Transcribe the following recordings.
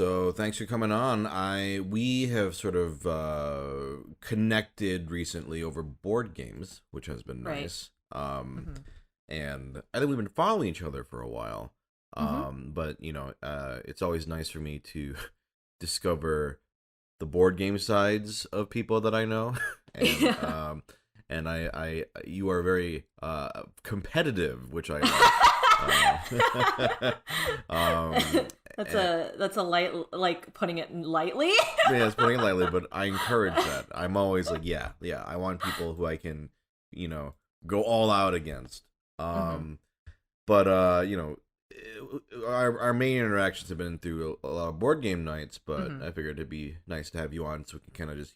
So thanks for coming on. We have sort of connected recently over board games, which has been Right. nice. Mm-hmm. And I think we've been following each other for a while. Mm-hmm. But it's always nice for me to discover the board game sides of people that I know, and Yeah. you are very competitive, which I like. That's And, a light, like putting it lightly. yeah, it's putting it lightly, but I encourage that. I'm always like, yeah, I want people who I can, go all out against. Mm-hmm. Um, but our main interactions have been through a lot of board game nights. But Mm-hmm. I figured it'd be nice to have you on so we can kind of just,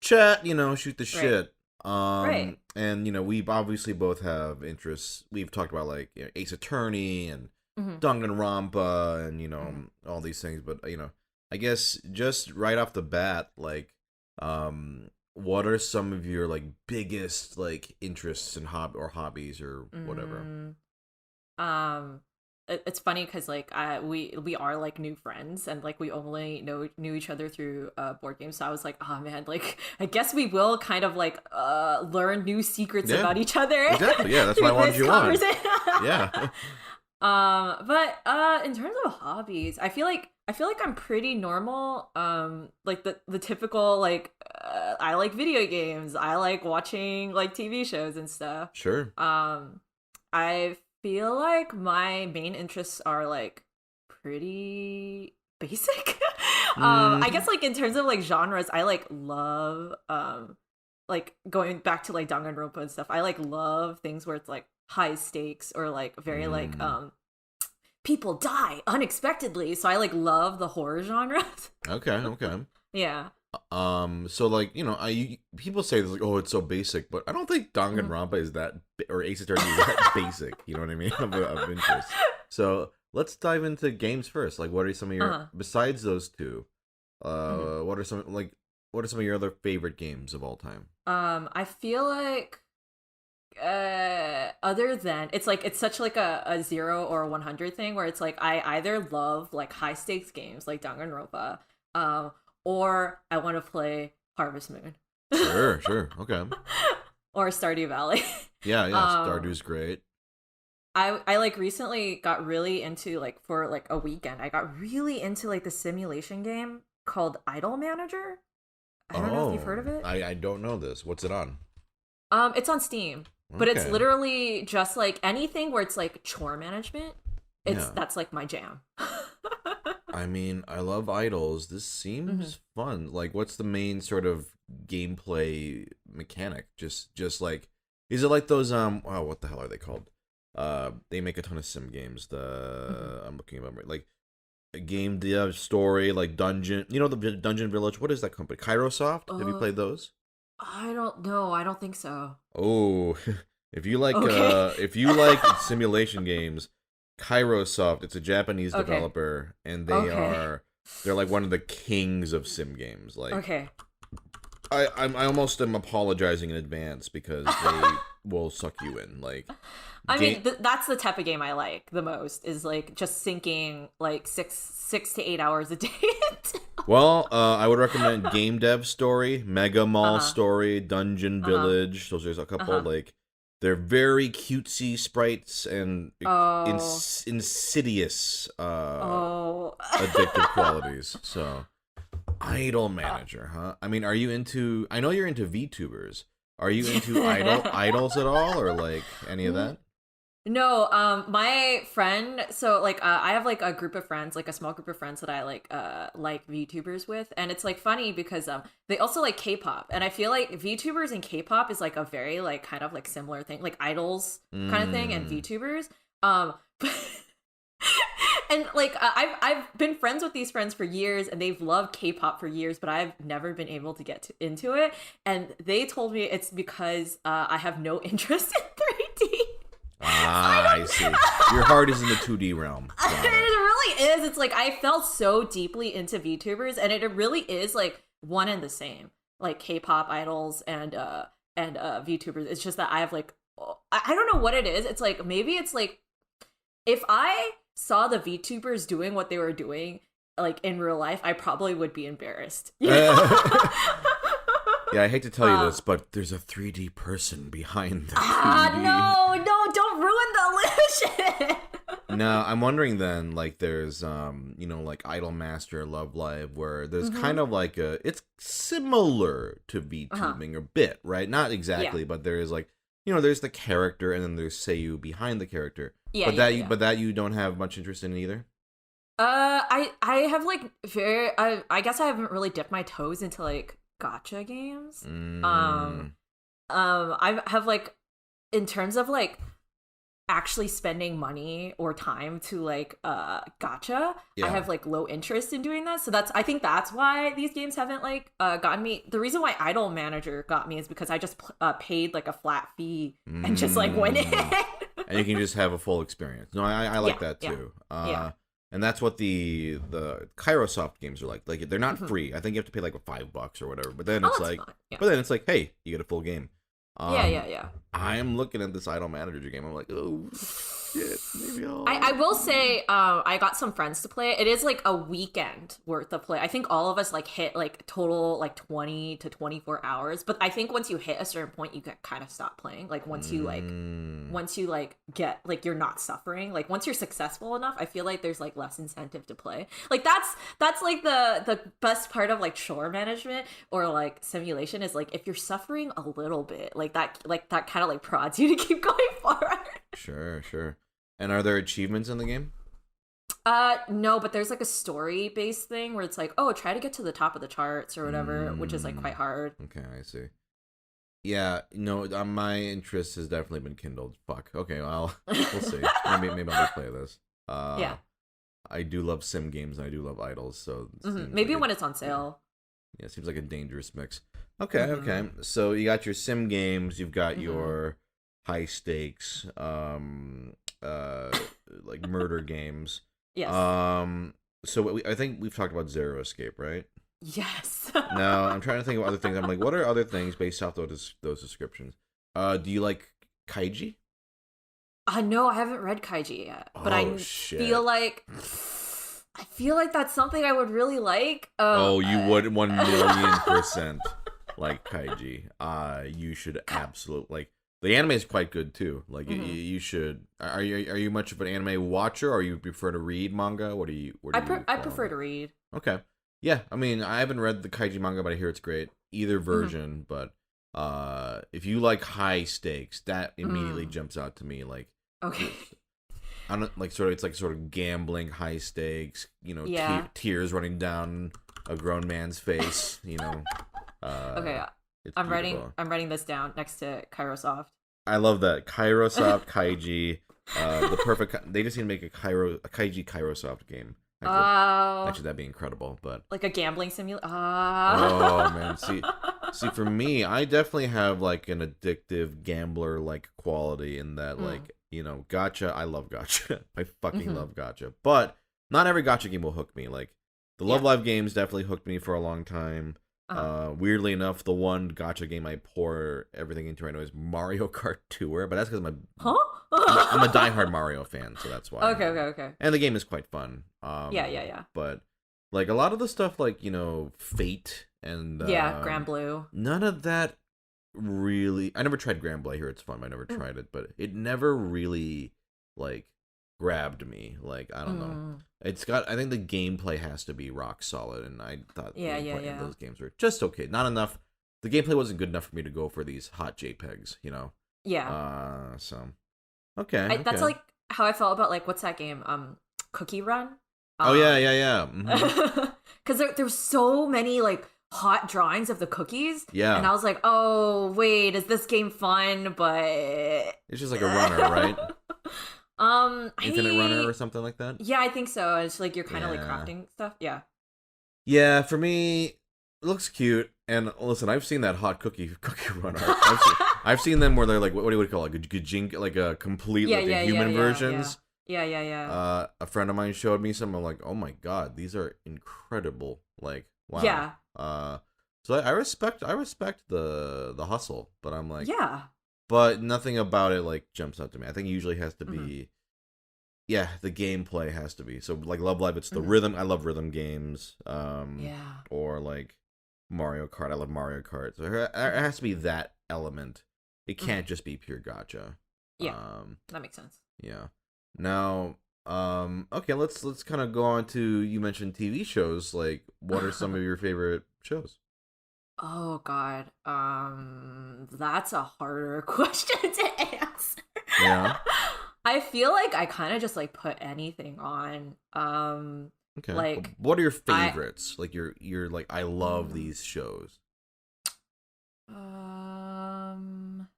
chat, shoot the Right. shit. Right. And we obviously both have interests. We've talked about like Ace Attorney and Mm-hmm. Danganronpa and Mm-hmm. all these things, but I guess just right off the bat, like what are some of your like biggest like interests and hobbies or whatever? Mm. Um, it's funny because like we are like new friends and like we only knew each other through board games. So I was like, oh man, like I guess we will kind of like learn new secrets Yeah, about each other exactly. Yeah, that's why I through wanted this you on. conversation. Yeah. But in terms of hobbies, I feel like I'm pretty normal. Like the typical like I like video games. I like watching like TV shows and stuff. Sure. I feel like my main interests are like pretty basic. I Mm, guess like in terms of like genres, I like love like going back to like Danganronpa and stuff. I like love things where it's like high stakes or like very like mm. people die unexpectedly. So I like love the horror genre. Okay, okay. Yeah. So like people say this like, oh, it's so basic, but I don't think Mhm. Danganronpa is that or Ace Attorney is that basic. You know what I mean? Of interest. So let's dive into games first. Like, what are some of your Uh-huh. besides those two? Mhm. What are some of your other favorite games of all time? I feel like other than it's such like a 0 or a 100 thing where it's like I either love like high stakes games like Danganronpa or I want to play Harvest Moon Sure, sure, okay. or Stardew Valley. Yeah. um Stardew's great. I like recently got really into like for like a weekend I got really into like the simulation game called Idol Manager. I don't know if you've heard Oh, of it. I don't know this. What's it on? It's on Steam, but it's Okay. literally just like anything where it's like chore management. It's Yeah. that's like my jam. I mean, I love idols. This Hmm. seems fun. Like, what's the main sort of gameplay mechanic? Just like, is it like those wow, what the hell are they called? They make a ton of sim games. Hmm. I'm looking at them right. Like a game dev story, like Dungeon. You know the Dungeon Village. What is that company? Kairosoft. Have you Uh, played those? I don't know. I don't think so. Oh, Okay. if you like simulation games, Kairosoft, it's a Japanese Okay. developer, and Okay. they're like one of the kings of sim games. Like Okay. I almost am apologizing in advance because they will suck you in. Like I game mean, that's the type of game I like the most is like just sinking like six to 8 hours a day. well, I would recommend Game Dev Story, Mega Mall Uh-huh. Story, Dungeon Uh-huh. Village. Those are a couple Uh-huh. like they're very cutesy sprites and Oh. insidious Oh. addictive qualities. So, Idol Manager, huh? I mean, are you into? I know you're into VTubers. Are you into idols at all, or like any of that? No, my friend, so like I have like a group of friends, like a small group of friends that I like VTubers with, and it's like funny because they also like K-pop, and I feel like VTubers and K-pop is like a very like kind of like similar thing, like idols kind of thing and Mm, VTubers. And like I've been friends with these friends for years and they've loved K-pop for years, but I've never been able to into it, and they told me it's because I have no interest in 3D. I see. Your heart is in the 2D realm. It Got it. really is. It's like I fell so deeply into VTubers, and it really is like one and the same. Like K-pop idols and VTubers. It's just that I have like I don't know what it is. It's like maybe it's like if I saw the VTubers doing what they were doing like in real life, I probably would be embarrassed. Yeah, I hate to tell you this, but there's a 3D person behind the 3D. No, don't ruin the illusion. No, I'm wondering then, like, there's, like Idol Master Love Live, where there's kind of like it's similar to VTubing a bit, right? Not exactly, but there is like, there's the character, and then there's Seiyu behind the character. Yeah, but that you don't have much interest in either? I have like I guess I haven't really dipped my toes into like gacha games. I have like, in terms of like actually spending money or time to like gacha, I have like low interest in doing that. So I think that's why these games haven't like gotten me. The reason why Idol Manager got me is because I just paid like a flat fee and just like went in. And you can just have a full experience. No, I like that too. And that's what the Kairosoft games are like. Like, they're not free. I think you have to pay like $5 or whatever. But then it's like, hey, you get a full game. I'm looking at this Idol Manager game. I'm like, oh shit, maybe I will say, I got some friends to play it. It is like a weekend worth of play. I think all of us like hit like total like 20 to 24 hours. But I think once you hit a certain point, you can kind of stop playing. Like once you get like, you're not suffering. Like once you're successful enough, I feel like there's like less incentive to play. Like that's like the best part of like chore management or like simulation is like, if you're suffering a little bit, like that kind of like prods you to keep going forward. Sure. And are there achievements in the game? No, but there's like a story-based thing where it's like, oh, try to get to the top of the charts or whatever, which is like quite hard. Okay, I see. Yeah, no, my interest has definitely been kindled. Fuck. Okay, well, we'll see. Maybe I'll play this. Yeah. I do love sim games and I do love idols, so maybe when it's on sale. Yeah, it seems like a dangerous mix. Okay. So you got your sim games, you've got your high stakes, like murder games. Yes. So I think we've talked about Zero Escape, right? Yes. No, I'm trying to think of other things. I'm like, what are other things based off those descriptions? Do you like Kaiji? No, I haven't read Kaiji yet, but feel like that's something I would really like. You would 1,000,000% like Kaiji. You should absolutely like. The anime is quite good too. Like you should. Are you much of an anime watcher, or you prefer to read manga? What do you? I prefer to read. Okay. Yeah, I mean, I haven't read the Kaiji manga, but I hear it's great. Either version, but if you like high stakes, that immediately jumps out to me. Like, okay, I don't like it's like sort of gambling, high stakes. Tears running down a grown man's face. Okay, I'm writing this down next to Kairosoft. I love that Kairosoft Kaiji. The perfect. They just need to make a Kaiji Kairosoft game. Actually, that'd be incredible. But like a gambling simulator. Oh man, see, for me, I definitely have like an addictive gambler like quality in that, like gacha. I love gacha. I fucking love gacha. But not every gacha game will hook me. Like the Love Live games definitely hooked me for a long time. Weirdly enough, the one gacha game I pour everything into right now is Mario Kart Tour, but that's because I'm a diehard Mario fan, so that's why. Okay. And the game is quite fun. Yeah. But like a lot of the stuff, like Fate and Grand Blue. None of that really. I never tried Grand Blue. I hear it's fun. I never tried it, but it never really like grabbed me. Like I don't know. It's got. I think the gameplay has to be rock solid, and I thought those games were just okay. Not enough. The gameplay wasn't good enough for me to go for these hot JPEGs. Yeah. So. Okay. That's like how I felt about like what's that game? Cookie Run. Yeah. Because there's so many like hot drawings of the cookies. Yeah. And I was like, oh wait, is this game fun? But it's just like a runner, right? Infinite Runner or something like that. Yeah, I think so. It's like you're kind of like crafting stuff. Yeah. Yeah, for me, it looks cute. And listen, I've seen that hot cookie runner. I've seen them where they're like, what do you call it? Like a complete human versions. Yeah. A friend of mine showed me some. I'm like, oh my god, these are incredible. Like, wow. Yeah. So I respect the hustle, but I'm like, yeah. But nothing about it like jumps out to me. I think it usually has to be yeah, the gameplay has to be. So like Love Live, it's the Mhm. rhythm. I love rhythm games. Yeah. Or like Mario Kart. I love Mario Kart. So it Mhm. has to be that element. It Mhm. can't just be pure gotcha. Yeah, Um, that makes sense. yeah. Now, okay, let's kind of go on to, you mentioned TV shows. Like, what are some of your favorite shows? Oh God, that's a harder question to answer. Yeah. I feel like I kind of just like put anything on. Okay. Like What are your I, favorites? Like you're like, I love mm, these shows. um,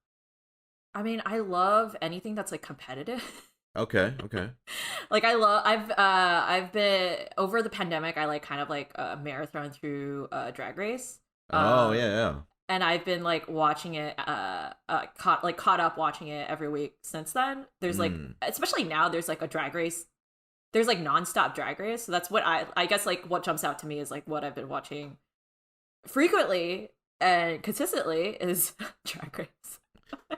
I mean, I love anything that's like competitive. Okay. Okay. Like I've been over the pandemic. I like kind of like marathon through Drag Race. Oh Um, yeah, yeah. and I've been like watching it caught up watching it every week since then. There's like, Mm. especially now, there's like a drag race. There's like nonstop drag race. So that's what I guess like what jumps out to me is like what I've been watching frequently and consistently is drag race.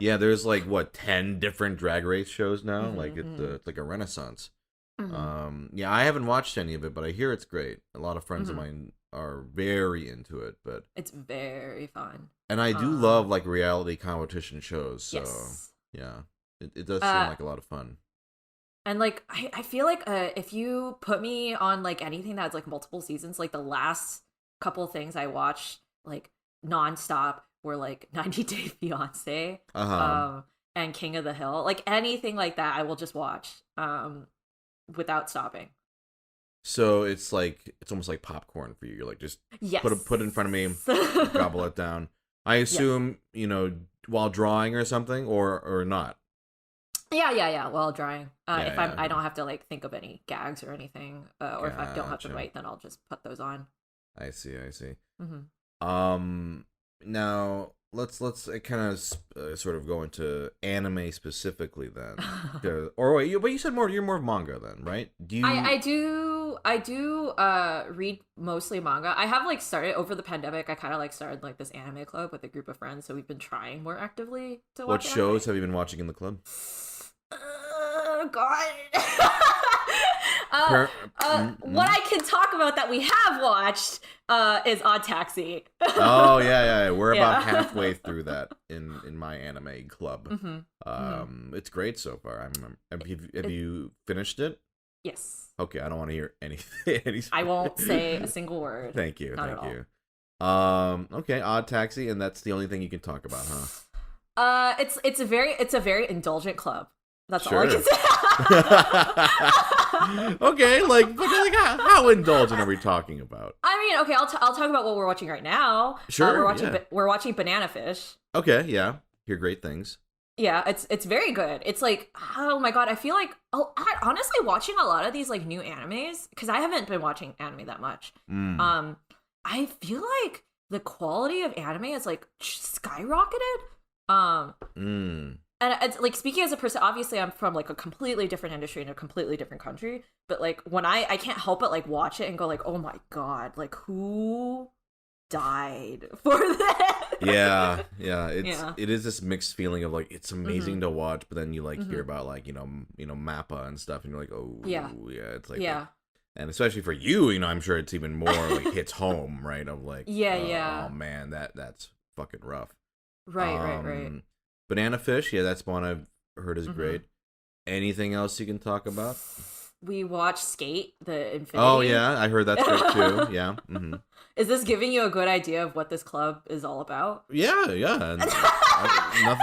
Yeah, there's like what, 10 different drag race shows now. Like Mm-hmm, it's like a renaissance. mm-hmm, Yeah, I haven't watched any of it, but I hear it's great. A lot of friends of mm-hmm. mine are very into it, but It's very fun. and I do Um, love like reality competition shows, so yes. yeah. It does seem Uh, like a lot of fun. and like I feel like if you put me on like anything that's like multiple seasons, like the last couple things I watched like nonstop were like 90 Day Fiance, Uh-huh. um, and King of the Hill. Like anything like that, I will just watch without stopping. So it's almost like popcorn for you. You're like, just Yes. put it in front of me, gobble it down. I Yes. assume, while drawing or something, or not. Yeah. While drying. Yeah, If yeah, I okay. don't have to like think of any gags or anything, or if I don't have to Gotcha. write, then I'll just put those on. I see, I see. Hmm. Um, Now let's kind of sort of go into anime specifically then. Or wait, but you said you're more of manga then, right? Do you? I do read mostly manga. I have like started over the pandemic. I kind of like started like this anime club with a group of friends, so we've been trying more actively to What watch anime. shows have you been watching in the club? God. uh, Per- what I can talk about that we have watched is Odd Taxi. Oh yeah, yeah. We're about Yeah. halfway through that in my anime club. Hmm. Hmm. It's great so far. I remember. Have It, you finished it? yes. Okay, I don't want to hear anything. I won't say a single word. Thank you, Not at thank all. you. Okay, Odd Taxi, and that's the only thing you can talk about, huh? It's a very indulgent club. That's all I Sure. can say. Okay, like how indulgent are we talking about? I mean, okay, I'll talk about what we're watching right now. Sure, We're watching yeah. we're watching Banana Fish. Okay, yeah. Hear great things. Yeah, it's very good. It's like, oh my god, I feel like honestly watching a lot of these like new animes because I haven't been watching anime that much. Mm. Um, I feel like the quality of anime is like skyrocketed. Um, Mm. and it's like speaking as a person, obviously I'm from like a completely different industry in a completely different country, but like when I can't help but like watch it and go like, oh my god, like who died for that? Yeah, yeah. Yeah. It is this mixed feeling of like it's Hmm. amazing to watch, but then you like hear Hmm. about like Mappa and stuff, and you're like, oh Yeah. yeah, it's like Yeah. and especially for you, I'm sure it's even more like hits home, right? Of like, Yeah. oh Yeah. man, that's fucking rough. Right. Banana Fish, yeah, that's one I've heard is Hmm. great. Anything else you can talk about? We watched Skate, the Oh Infinity. yeah, I heard that's great too. Yeah. Mm-hmm. Is this giving you a good idea of what this club is all about? Yeah, yeah. And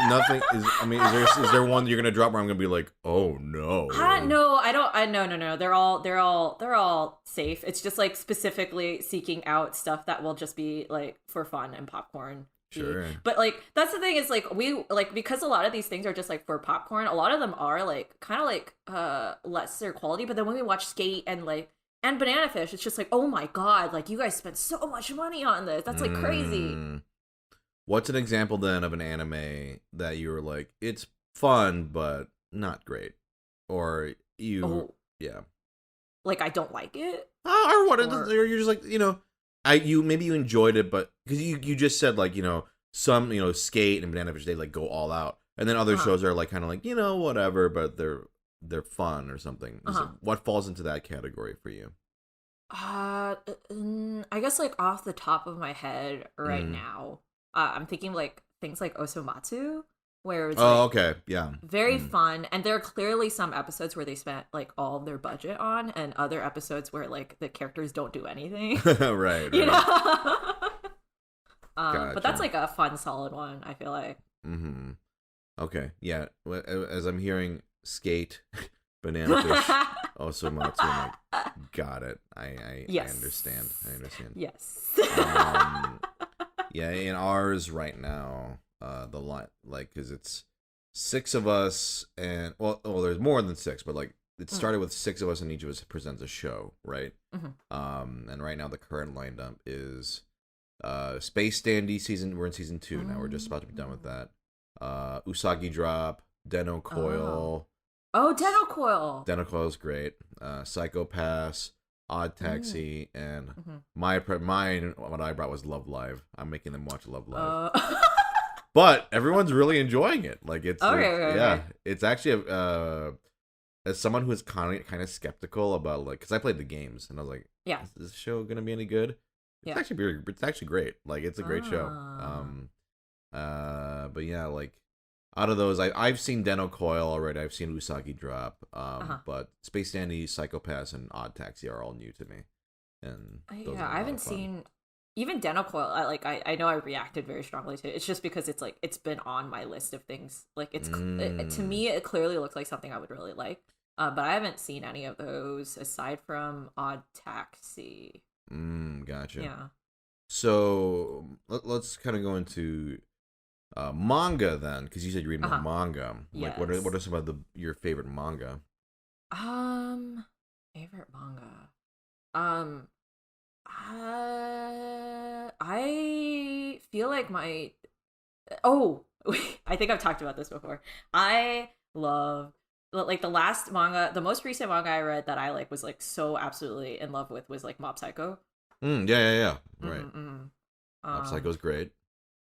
nothing is. I mean, is there one that you're gonna drop where I'm gonna be like, oh no? No, I don't. No. They're all safe. It's just like specifically seeking out stuff that will just be like for fun and popcorn. Sure. But like that's the thing is like we like because a lot of these things are just like for popcorn. A lot of them are like kind of like lesser quality. But then when we watch Skate and Banana Fish, it's just like oh my god, like you guys spent so much money on this. That's like crazy. Mm. What's an example then of an anime that you were like, it's fun but not great, or you, Oh, yeah, like I don't like it. or what? Or Or you're just like, maybe you enjoyed it, but because you just said like some Skate and Banana Fish, they like go all out, and then other uh shows are like kind of like whatever, but they're they're fun or something. Uh-huh. What falls into that category for you? I guess like off the top of my head right now, I'm thinking like things like Osomatsu, where it's okay, yeah, very fun, and there are clearly some episodes where they spent like all of their budget on, and other episodes where like the characters don't do anything. right. You know? But that's Gotcha. like a fun, solid one, I feel like. Okay, yeah. As I'm hearing skate, banana fish, Osomatsu, I'm like, got it. I Yes. understand. I understand. Yes. Yeah, in ours right now, the line, like, because it's 6 of us, and well, there's more than 6, but like it started with 6 of us, and each of us presents a show, right? And right now the current lineup is Space Dandy season. We're in season 2 now. We're just about to be done with that. Usagi Drop, Den-O Coil. Oh, Den-O Coil. Den-O Coil is great. Psycho Pass, Odd Taxi, and mine. What I brought was Love Live. I'm making them watch Love Live, but everyone's really enjoying it. Like it's okay. It's actually as someone who's kind of skeptical about like, because I played the games and I was like, is this show gonna be any good? It's actually great. Like it's a great show. But yeah, like out of those, I've seen Den-O Coil already. I've seen Usagi Drop. But Space Dandy, Psychopaths, and Odd Taxi are all new to me. And I haven't seen even Den-O Coil. I know I reacted very strongly to it. It's just because it's like it's been on my list of things. Like it's to me, it clearly looks like something I would really like. But I haven't seen any of those aside from Odd Taxi. Gotcha. Yeah. So let's kind of go into manga then, because you said you read more manga. Like, what are some of your favorite manga? Favorite manga. I feel like my. Oh, I think I've talked about this before. I love like the most recent manga I read that I like was like so absolutely in love with was like Mob Psycho. Yeah. Right. Mob Psycho's great.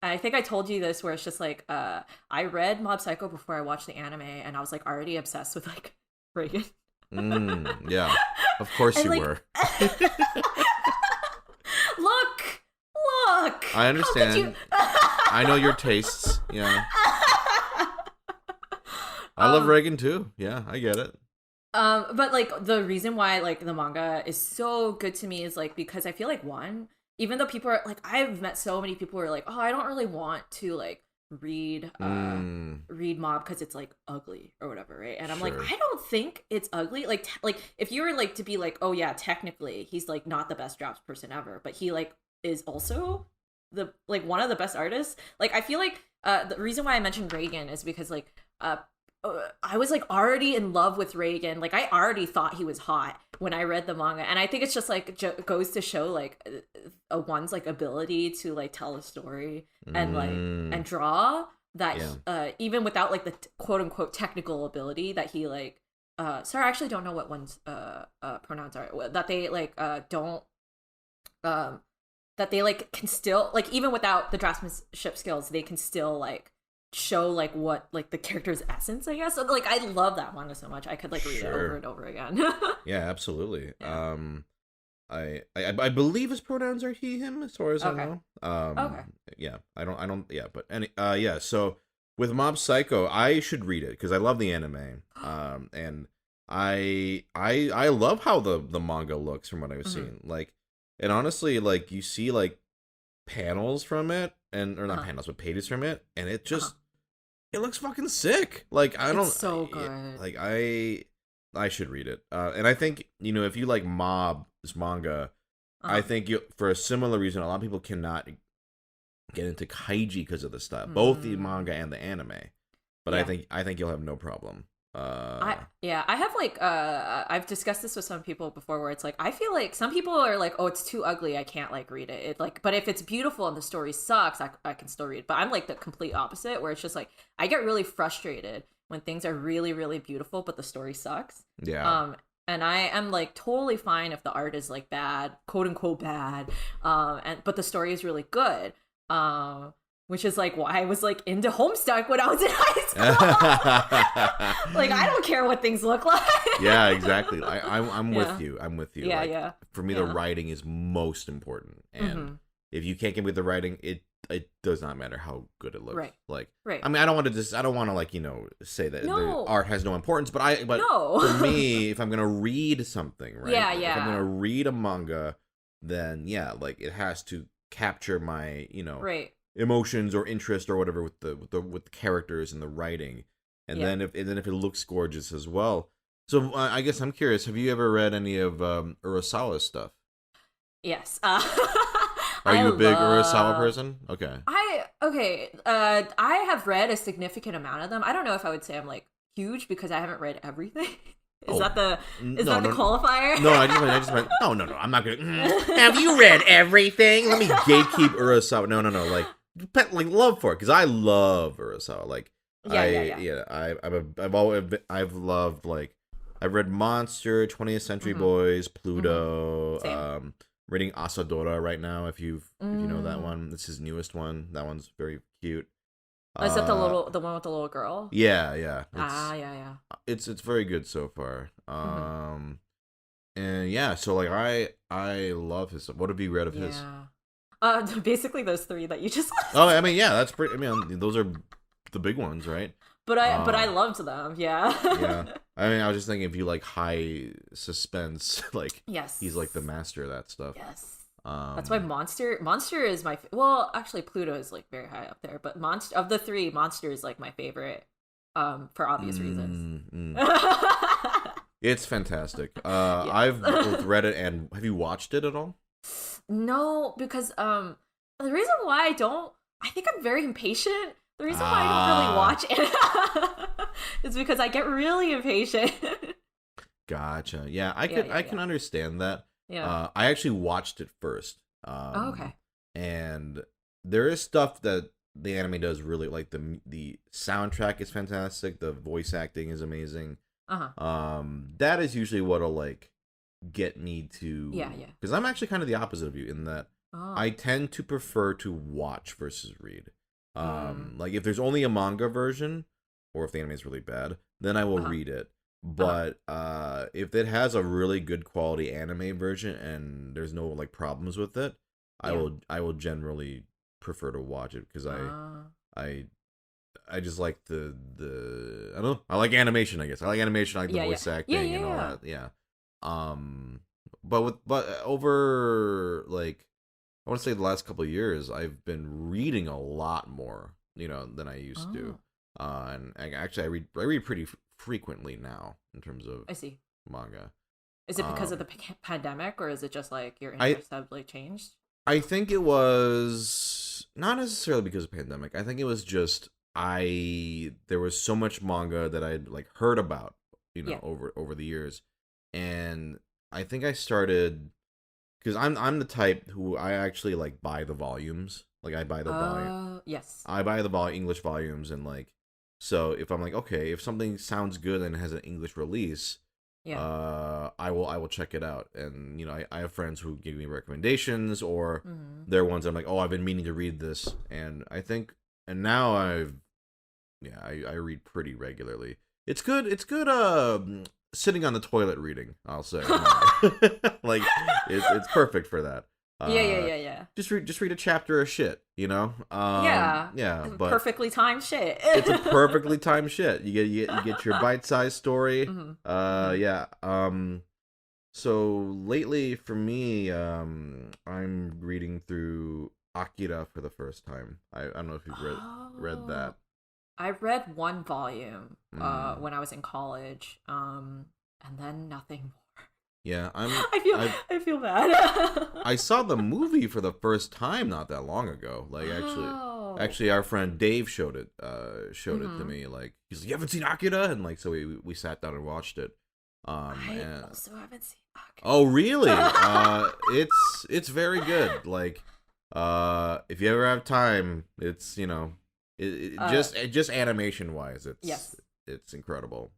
I think I told you this, where it's just like I read Mob Psycho before I watched the anime, and I was like already obsessed with like Reagan. Yeah, of course you were. Look. I understand. I know your tastes. Yeah. I love Reagan too. Yeah, I get it. But like the reason why like the manga is so good to me is like because I feel like even though people are like, I've met so many people who are like, oh, I don't really want to like read Mob because it's like ugly or whatever, right? And I'm like, I don't think it's ugly. Like if you were like to be like, oh yeah, technically he's like not the best drops person ever, but he like is also the like one of the best artists. Like I feel like the reason why I mentioned Reagan is because like I was like already in love with Reagan. Like I already thought he was hot when I read the manga, and I think it's just like goes to show like one's like ability to like tell a story and like and draw that even without like the quote unquote technical ability that he like sorry, I actually don't know what one's pronouns are, that they like don't that they like can still like even without the draftsmanship skills they can still like show like what like the character's essence, I guess. So, like I love that manga so much I could like read it over and over again. Yeah, absolutely. I believe his pronouns are he, him, as far as I know. Okay. Yeah, I don't yeah, but yeah, so with Mob Psycho, I should read it because I love the anime. And I love how the manga looks from what I've seen. Like, and honestly, like you see like panels from it, and or not panels, but pages from it, and it just it looks fucking sick. Like it's so good. Like I should read it. And I think, you know, if you like this manga, I think for a similar reason, a lot of people cannot get into kaiji because of the style, both the manga and the anime. But I think you'll have no problem. I have like I've discussed this with some people before where it's like I feel like some people are like, oh, it's too ugly, I can't like read it. It like, but if it's beautiful and the story sucks, I can still read it. But I'm like the complete opposite, where it's just like I get really frustrated when things are really really beautiful but the story sucks. And I am like totally fine if the art is like bad, quote unquote bad, but the story is really good. which is like why I was like into Homestuck when I was in high school. Like I don't care what things look like. Yeah, exactly. I'm with you. I'm with you. Yeah, like, yeah. For me, the writing is most important, and if you can't get with the writing, it does not matter how good it looks. Right. Like, right. I mean, I don't want to like say that the art has no importance, but no. For me, if I'm gonna read something, right? Yeah, like, yeah. If I'm gonna read a manga, then yeah, like it has to capture my right. emotions or interest or whatever with the characters and the writing, and then if it looks gorgeous as well. So I guess I'm curious. Have you ever read any of Urasawa's stuff? Yes. Are you a big Urasawa person? Okay. I have read a significant amount of them. I don't know if I would say I'm like huge because I haven't read everything. Is that the qualifier? No, I just meant no. I'm not gonna. Have you read everything? Let me gatekeep Urasawa. No. Like love for it because I love Urasawa. Like I've loved like I've read Monster, 20th Century Boys, Pluto. Reading Asadora right now. If you know that one, it's his newest one. That one's very cute. Is that the one with the little girl? Yeah. Yeah. It's very good so far. And yeah, so like I love his stuff. What have you read of his? Basically those three that you just listed. Oh, I mean, yeah, that's pretty. I mean, those are the big ones, right? But I loved them. Yeah. Yeah. I mean, I was just thinking if you like high suspense, like yes, he's like the master of that stuff. Yes. That's why Monster is my well, actually Pluto is like very high up there, but Monster of the three, Monster is like my favorite, for obvious reasons. It's fantastic. I've both read it and have you watched it at all? No, because the reason why I think I'm very impatient. The reason why I don't really watch it is because I get really impatient. Gotcha. Yeah, I can understand that. Yeah. I actually watched it first. Okay. And there is stuff that the anime does really like. The soundtrack is fantastic. The voice acting is amazing. That is usually what'll like get me to because I'm actually kind of the opposite of you in that I tend to prefer to watch versus read. Like if there's only a manga version or if the anime is really bad, then I will read it. But if it has a really good quality anime version and there's no like problems with it, I will generally prefer to watch it because I just like the I don't know, I like animation. I guess I like animation. I like the voice acting and all that. Yeah. But over like I want to say the last couple of years, I've been reading a lot more, than I used to. And I read pretty frequently now in terms of manga. Is it because of the pandemic, or is it just like your interests have like changed? I think it was not necessarily because of pandemic. I think it was just there was so much manga that I'd like heard about, over the years, and I think I started. Because I'm the type who I actually like buy the volumes. Like I buy the volume. Yes. I buy the English volumes and like so if I'm like okay, if something sounds good and has an English release, I will check it out. And I have friends who give me recommendations or they're ones I'm like, oh, I've been meaning to read this, and I think now I read pretty regularly. It's good. Sitting on the toilet reading, I'll say. Like it's perfect for that. Yeah. Just read a chapter of shit, Yeah, but perfectly timed shit. It's a perfectly timed shit. You get your bite-sized story. Yeah. So lately for me, I'm reading through Akira for the first time. I don't know if you've read that. I read one volume when I was in college, and then nothing more. Yeah, I feel bad. I saw the movie for the first time not that long ago. Like actually, our friend Dave showed it to me. Like he's like, "You haven't seen Akira?" And like so we sat down and watched it. I also haven't seen Akira. Oh really? It's very good. Like if you ever have time, it's just animation wise, it's incredible.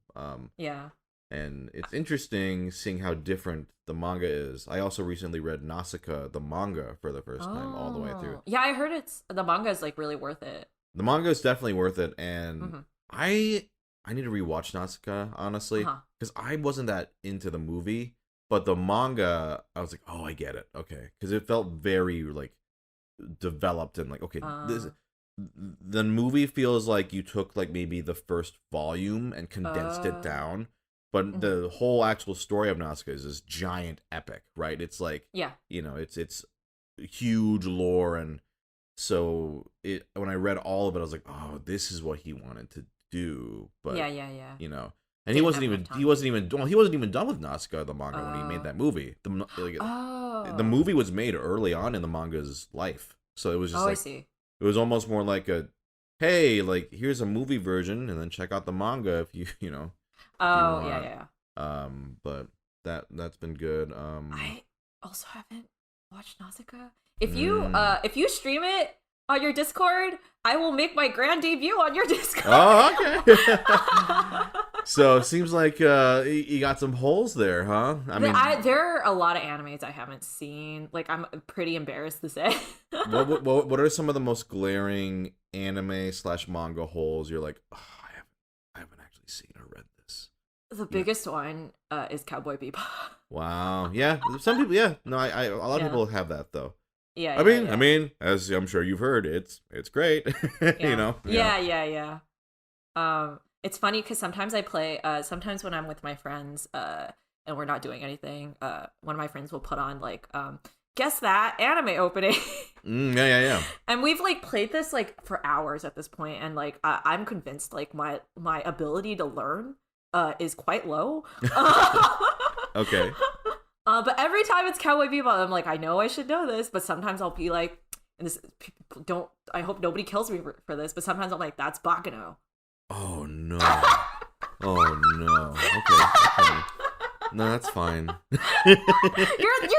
Yeah. And it's interesting seeing how different the manga is. I also recently read Nausicaa, the manga, for the first time all the way through. Yeah, I heard the manga is like really worth it. The manga is definitely worth it, and Mm-hmm. I need to rewatch Nausicaa, honestly, because I wasn't that into the movie, but the manga, I was like, oh, I get it, okay, because it felt very like developed and like, okay, this the movie feels like you took like maybe the first volume and condensed it down, but the whole actual story of Nausicaa is this giant epic, right? It's like, yeah, you know, it's huge lore, and so when I read all of it, I was like, oh, this is what he wanted to do, but yeah. you know, and he wasn't even done with Nausicaa the manga when he made that movie. The movie was made early on in the manga's life, so it was just I see. It was almost more like a, hey, like here's a movie version, and then check out the manga if you know. Yeah. But that's been good. I also haven't watched Nausicaa. If you stream it on your Discord, I will make my grand debut on your Discord. Oh, okay. So it seems like you got some holes there, huh? I mean, there are a lot of animes I haven't seen. Like, I'm pretty embarrassed to say. what are some of the most glaring anime / manga holes? You're like, oh, I haven't actually seen or read this. The biggest one is Cowboy Bebop. Wow. Yeah. Some people. Yeah. No. A lot of people have that though. Yeah. I mean, as I'm sure you've heard, it's great. You know. Yeah. It's funny because sometimes I play. Sometimes when I'm with my friends, and we're not doing anything, one of my friends will put on like, guess that anime opening. Yeah. And we've like played this like for hours at this point, and like I'm convinced like my ability to learn is quite low. Okay. But every time it's Cowboy Bebop, I'm like, I know I should know this, but sometimes I'll be like, and this I hope nobody kills me for this, but sometimes I'm like, that's Baccano. Oh no. Oh no. Okay. No, that's fine. You're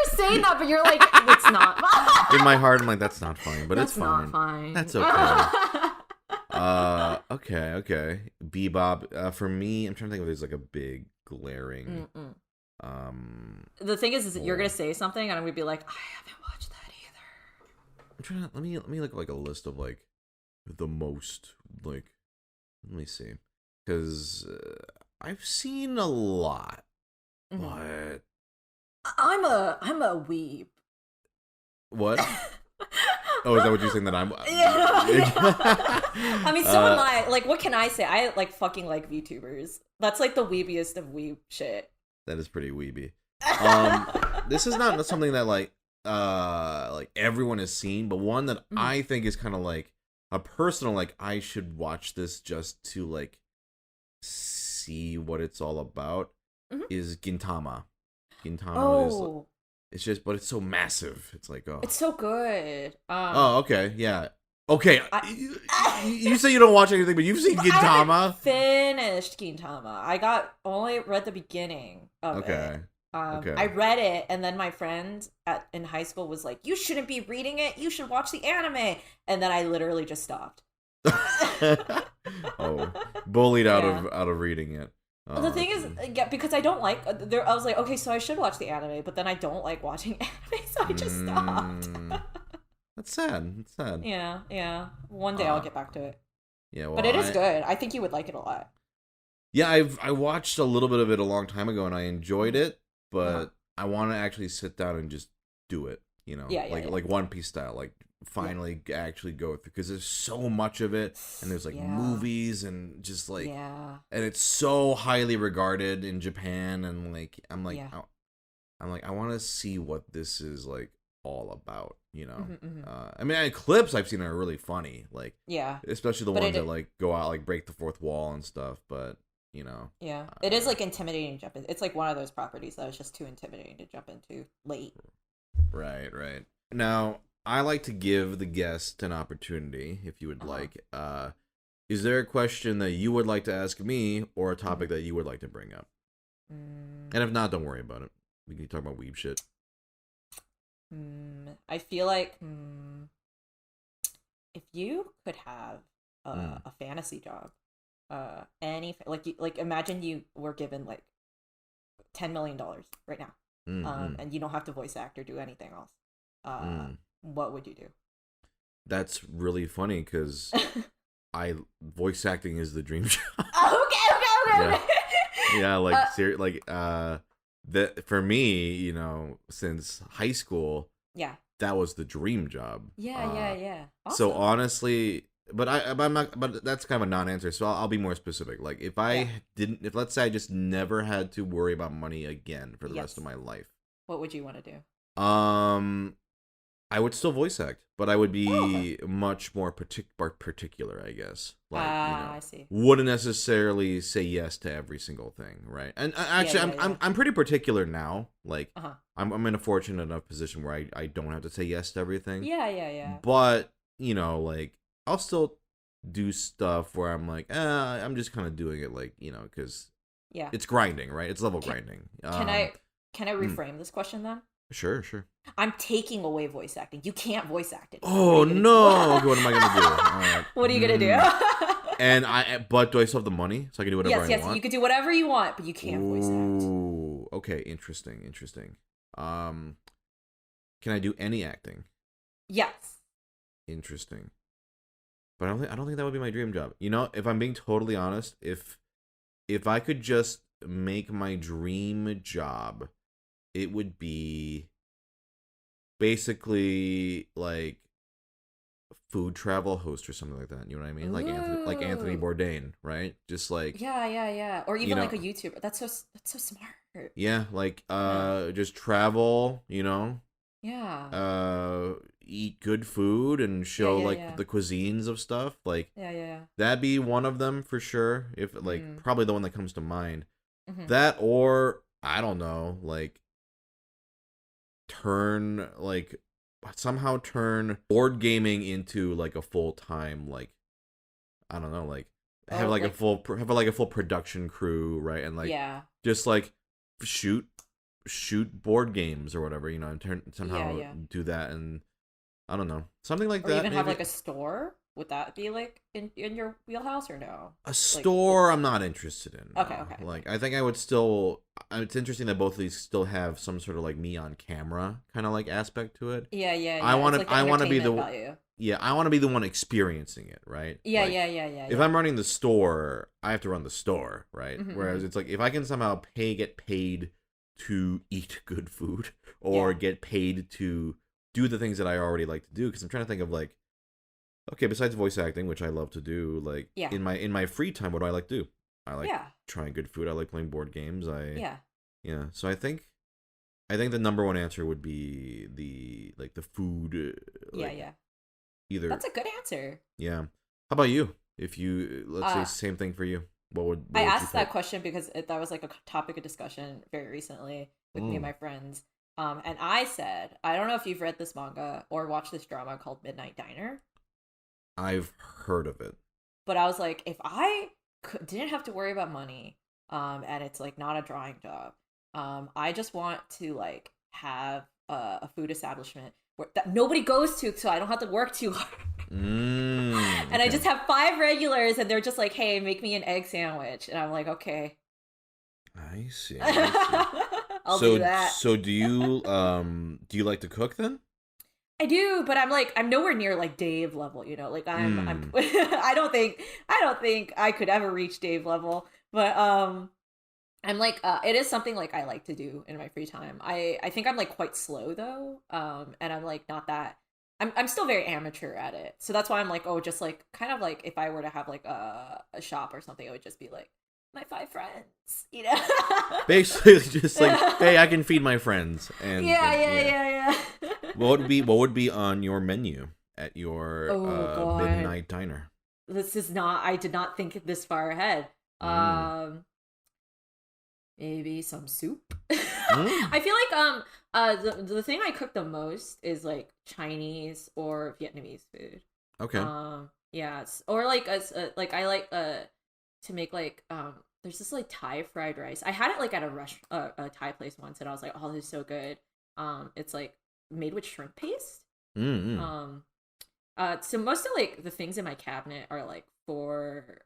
saying that, but you're like, it's not. In my heart, I'm like, that's not fine, but that's it's fine. Not fine. That's okay. Okay. Bebop. For me, I'm trying to think if there's like a big glaring. The thing is you're gonna say something, and I'm gonna be like, I haven't watched that either. I'm trying to let me look like a list of like the most like. Let me see, because I've seen a lot, but I'm a weeb. What? Oh, is that what you're saying that I'm? I mean, so am I. Like, what can I say? I like fucking like VTubers. That's like the weebiest of weeb shit. That is pretty weeby. This is not something that like everyone has seen, but one that I think is kind of like a personal, like, I should watch this just to like see what it's all about, is Gintama. Gintama is, it's just, but it's so massive. It's like, oh, it's so good. Oh, okay, yeah. Okay, you say you don't watch anything, but you've seen Gintama. I finished Gintama. I only read the beginning of it. Okay. I read it, and then my friend in high school was like, "You shouldn't be reading it. You should watch the anime." And then I literally just stopped. Oh, bullied out of reading it. The thing is, because I don't like. I was like, okay, so I should watch the anime, but then I don't like watching anime, so I just stopped. That's sad. It's sad. Yeah. One day I'll get back to it. Yeah, well, but it is good. I think you would like it a lot. Yeah, I watched a little bit of it a long time ago, and I enjoyed it. But I want to actually sit down and just do it, you know, like One Piece style, like finally actually go through, because there's so much of it, and there's like movies and just like, and it's so highly regarded in Japan, and like I'm like I want to see what this is like all about, you know. I mean, clips I've seen are really funny, like especially the ones that like go out like break the fourth wall and stuff, but. You know, it is like intimidating to jump in. It's like one of those properties that was just too intimidating to jump into late. Right. Now, I like to give the guest an opportunity, if you would like. Is there a question that you would like to ask me, or a topic that you would like to bring up? And if not, don't worry about it. We can talk about weeb shit. I feel like if you could have a fantasy job. Any like imagine you were given like $10 million right now, and you don't have to voice act or do anything else, what would you do? That's really funny because voice acting is the dream job. Okay. Yeah, like that for me, you know, since high school, Yeah. that was the dream job. Yeah. Awesome. So honestly, I'm not, but that's kind of a non-answer. So I'll be more specific. Like if if let's say I just never had to worry about money again for the rest of my life, what would you want to do? I would still voice act, but I would be much more particular, I guess. Like, I see. Wouldn't necessarily say yes to every single thing, right? And actually, I'm pretty particular now. Like, I'm in a fortunate enough position where I don't have to say yes to everything. Yeah. But like, I'll still do stuff where I'm like, I'm just kind of doing it, like, because it's grinding, right? It's level grinding. Can I reframe this question then? Sure. I'm taking away voice acting. You can't voice act it. Oh no! Okay, what am I gonna do? All right. What are you gonna do? But do I still have the money so I can do whatever I want? Yes, you can do whatever you want, but you can't voice act. Ooh, okay, interesting. Can I do any acting? Yes. Interesting. But I don't think that would be my dream job. You know, if I'm being totally honest, if I could just make my dream job, it would be basically like food travel host or something like that. You know what I mean? Like Anthony Bourdain, right? Just like yeah. Or even like a YouTuber. That's so smart. Yeah, like just travel. Yeah. Eat good food and show the cuisines of stuff. Like yeah. That'd be one of them for sure. If probably the one that comes to mind. Mm-hmm. That or I don't know, somehow turn board gaming into like a full-time, like I don't know, have a full production crew, right? And just like shoot board games or whatever, and somehow do that, and I don't know, something like or that. Even maybe. have like a store. Would that be like in your wheelhouse or no? A store, I'm not interested in. No. Okay. Like I think I would still. It's interesting that both of these still have some sort of like me on camera kind of like aspect to it. Yeah. I want to. Like I want to be the. Value. Yeah, I want to be the one experiencing it, right? Yeah. If I'm running the store, I have to run the store, right? Mm-hmm, Whereas it's like if I can somehow get paid to eat good food or get paid to do the things that I already like to do, because I'm trying to think of like. Okay, besides voice acting, which I love to do, like in my free time, what do I like to do? I like trying good food. I like playing board games. So I think the number one answer would be the food. Either that's a good answer. Yeah. How about you? If you let's say same thing for you, what I asked that question because that was like a topic of discussion very recently with me and my friends. And I said, I don't know if you've read this manga or watched this drama called Midnight Diner. I've heard of it. But I was like, if I didn't have to worry about money, and it's like not a drawing job, I just want to like have a food establishment that nobody goes to, so I don't have to work too hard. And I just have 5 regulars, and they're just like, "Hey, make me an egg sandwich," and I'm like, "Okay." I see. I'll do that. So do you like to cook then? I do, but I'm nowhere near like Dave level, like I'm I don't think I could ever reach Dave level, but I'm like it is something like I like to do in my free time. I think I'm like quite slow though, and I'm like not that I'm still very amateur at it, so that's why I'm like, oh, just like kind of like if I were to have like a shop or something, it would just be like my 5 friends, Basically, just like, hey, I can feed my friends, and yeah. What would be on your menu at your midnight diner? I did not think this far ahead. Maybe some soup. I feel like the thing I cook the most is like Chinese or Vietnamese food. Okay. Yes, or like I like to make like there's this like Thai fried rice. I had it like at a Thai place once, and I was like, oh, this is so good. It's like made with shrimp paste. So most of like the things in my cabinet are like for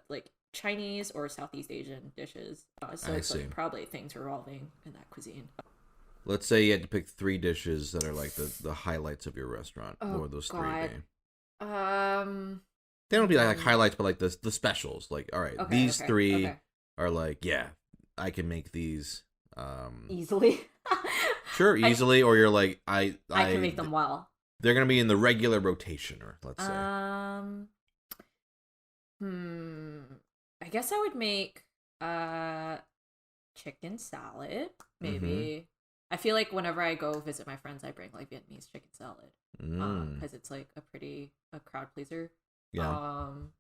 like Chinese or Southeast Asian dishes. So I it's see. like probably things revolving in that cuisine. Let's say you had to pick 3 dishes that are like the highlights of your restaurant. What Oh would those 3 God. be? Um. They don't be like hmm. highlights, but like the specials. Like, all right, Okay. these Okay. 3 Okay. are like, yeah, I can make these. Easily. Sure, I easily, or you're like, I can make them well. they're gonna be in the regular rotation, or let's say. Um. Hmm. I guess I would make chicken salad. Mm-hmm. Maybe. I feel like whenever I go visit my friends, I bring like Vietnamese chicken salad. Mm. Because it's like a crowd pleaser. Yeah. Um,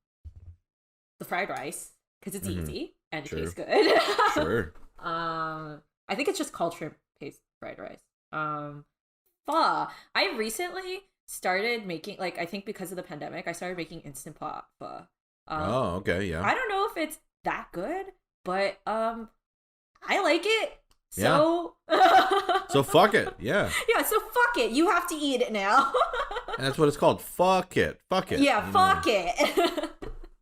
the fried rice because it's Mm-hmm. easy and it Sure. tastes good. Sure. I think it's just called shrimp paste fried rice. Pho. I recently started making like I think because of the pandemic, I started making instant pot pho. Oh, okay, yeah. I don't know if it's that good, but I like it. Yeah. So So fuck it. Yeah. yeah, so fuck it. You have to eat it now. And that's what it's called. Fuck it. Fuck it. Yeah, you fuck know. it.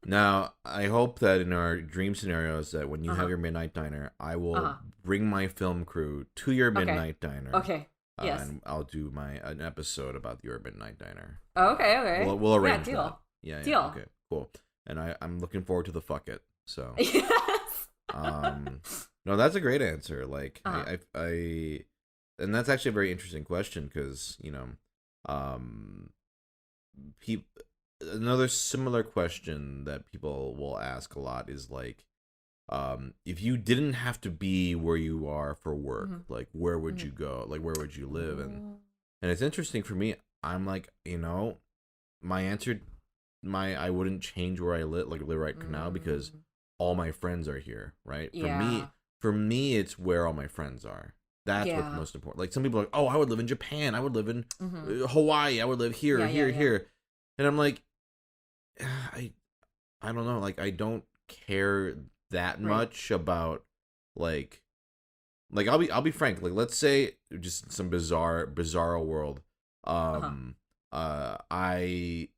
Now, I hope that in our dream scenarios that when you have Uh-huh. your midnight diner, I will Uh-huh. bring my film crew to your Okay. midnight diner. Okay. Yes. And I'll do an episode about your midnight diner. Okay, okay. We'll arrange deal. that. Yeah, Deal. Okay, cool. And I'm looking forward to the fuck it. So, Yes. no, that's a great answer. Like, Uh-huh. and that's actually a very interesting question because, another similar question that people will ask a lot is like, if you didn't have to be where you are for work, Mhm. like where would Mhm. you go? Like where would you live? And Ooh. it's interesting for me. I'm like, my answer, I wouldn't change where I live, like live right now because Mm. all my friends are here, right? Yeah. For me, it's where all my friends are. That's what's Yeah. most important. Like some people are like, oh, I would live in Japan. I would live in Mhm. Hawaii. I would live here, Yeah, here, yeah, yeah. here. And I'm like, I don't know. Like I don't care that Right. much about like I'll be frank. Like let's say just some bizarre world. Uh-huh. I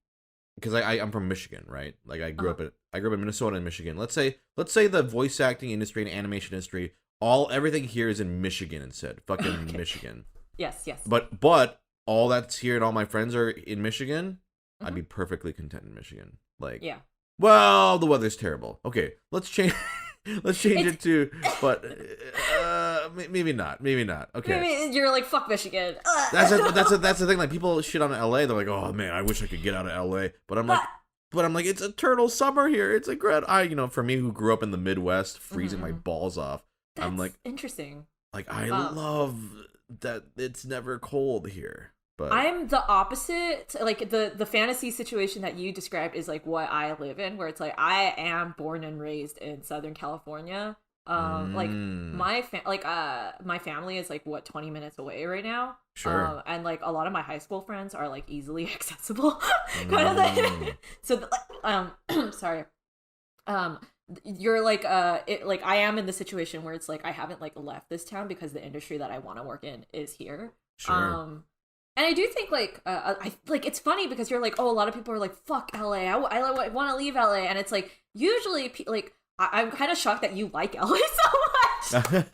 because I'm from Michigan, right? Like I grew Uh-huh. up in Minnesota and Michigan. Let's say the voice acting industry and animation industry, everything here is in Michigan instead. Fucking Okay. Michigan. Yes, yes. But all that's here and all my friends are in Michigan. I'd Mhm. be perfectly content in Michigan. Like, Yeah. well, the weather's terrible. Okay, let's change. Let's change It's- it to, but maybe not. Maybe not. Okay. Maybe you're like fuck Michigan. That's the thing. Like people shit on LA. They're like, oh man, I wish I could get out of LA. But I'm like, it's eternal summer here. It's for me who grew up in the Midwest, freezing my Mhm. balls off. I'm That's like, interesting. I love that it's never cold here. But I'm the opposite. Like the fantasy situation that you described is like what I live in, where it's like I am born and raised in Southern California. Like my family is like what 20 minutes away right now. Sure. And like a lot of my high school friends are like easily accessible, kind of thing. So sorry. You're like like I am in the situation where it's like I haven't like left this town because the industry that I want to work in is here. Sure. And I do think like I like it's funny because you're like, oh, a lot of people are like fuck LA, I want to leave LA, and it's like usually like I'm kind of shocked that you like LA so much.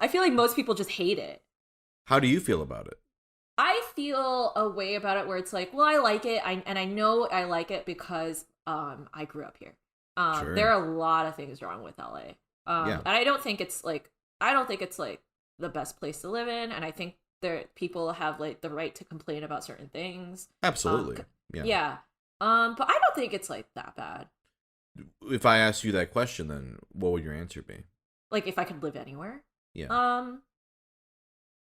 I feel like most people just hate it. How do you feel about it? I feel a way about it where it's like, well, I like it, and I know I like it because I grew up here. Sure. There are a lot of things wrong with LA. Yeah. And I don't think it's like the best place to live in, and I think people have like the right to complain about certain things. Absolutely. Yeah. Yeah. But I don't think it's like that bad. If I asked you that question, then what would your answer be? Like if I could live anywhere. Yeah.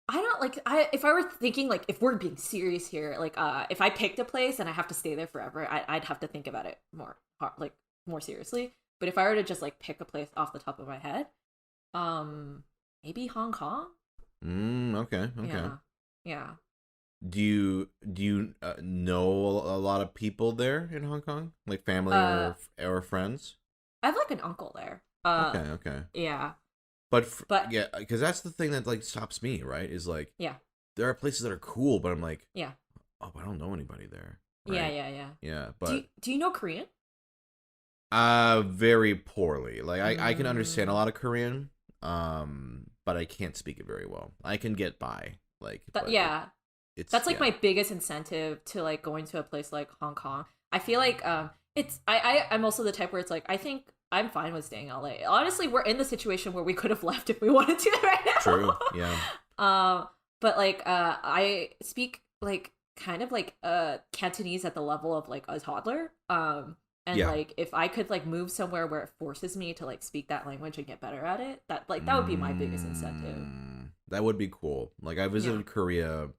I don't like if I were thinking like if we're being serious here, like if I picked a place and I have to stay there forever, I'd have to think about it more seriously. But if I were to just like pick a place off the top of my head, maybe Hong Kong. Okay. Yeah. Do you know a lot of people there in Hong Kong, like family or friends? I have like an uncle there. Okay. Yeah. But yeah, because that's the thing that like stops me, right? Is like, yeah, there are places that are cool, but I'm like, yeah, oh, I don't know anybody there. Right? Yeah. Yeah, but Do you know Korean? Very poorly. Like I can understand a Mm. lot of Korean, but I can't speak it very well. I can get by, like, But but yeah, it's that's like yeah. my biggest incentive to like going to a place like Hong Kong. I feel like it's I'm also the type where it's like I think I'm fine with staying in LA. Honestly, we're in the situation where we could have left if we wanted to right True. Yeah. now. But like I speak like kind of like Cantonese at the level of like a toddler. And Yeah. like if I could like move somewhere where it forces me to like speak that language and get better at it, that would be my biggest incentive. That would be cool. Like I Yeah. visited Korea,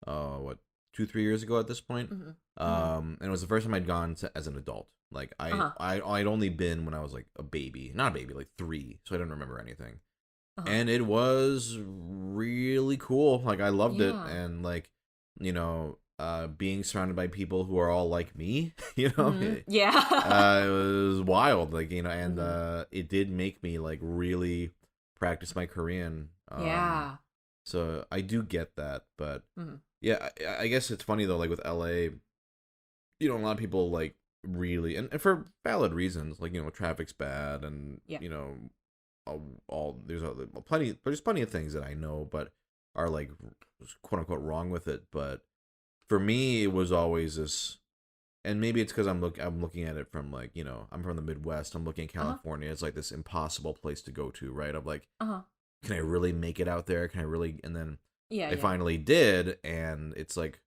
what 2-3 years ago at this point. Hmm. Hmm. And it was the first time I'd gone as an adult. Like Uh-huh. I'd only been when I was like a baby, not a baby, like 3, so I don't remember anything. Uh-huh. And it was really cool. Like I loved it, Yeah. and like being surrounded by people who are all like me, Hmm. Yeah. it was wild. Like and Hmm. it did make me like really practice my Korean. Yeah. So I do get that, but Hmm. yeah, I guess it's funny though. Like with LA, a lot of people like really, and for valid reasons, like traffic's bad, and Yeah. all there's plenty of things that I know, but are like quote unquote wrong with it. But for me, it was always this, and maybe it's because I'm looking at it from like I'm from the Midwest. I'm looking at Uh-huh. California. It's like this impossible place to go to, right? I'm like, Uh-huh. can I really make it out there? Can I really? And then Yeah, I yeah. finally did, and it's like,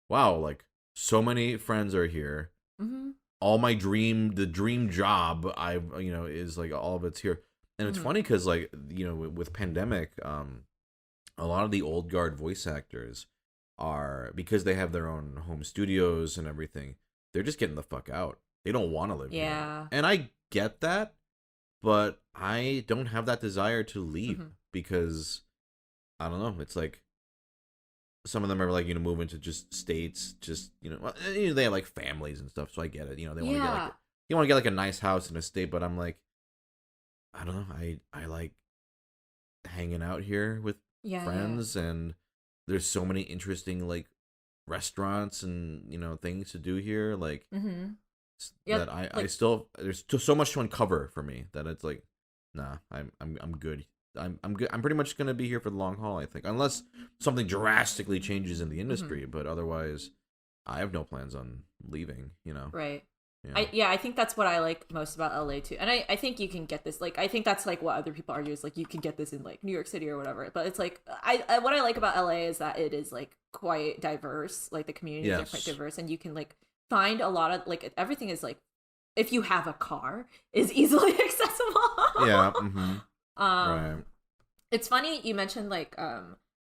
wow, like so many friends are here. Hmm. All the dream job is like all of it's here. And it's Hmm. funny because like with pandemic, a lot of the old guard voice actors are, because they have their own home studios and everything, they're just getting the fuck out. They don't want to live here, Yeah. and I get that, but I don't have that desire to leave, Hmm. because I don't know, it's like some of them are like moving to just states, just well, they have like families and stuff, so I get it. They want to get like Yeah. a nice house in a state, but I'm like, I don't know, I like hanging out here with Yeah, yeah. friends, and there's so many interesting like restaurants and things to do here, like Hmm. Yeah, that I like still, there's just so much to uncover for me that it's like, nah, I'm good. I'm good. I'm pretty much gonna be here for the long haul, I think, unless something drastically changes in the mhm, industry. But otherwise, I have no plans on leaving. right. Yeah, I think that's what I like most about LA too. And I think you can get this, like I think that's like what other people argue is like you can get this in like New York City or whatever. But it's like I what I like about LA is that it is like quite diverse. Like the communities are quite yes, diverse and you can like find a lot of like everything is like if you have a car is easily yeah, accessible. right, um it's funny you mentioned like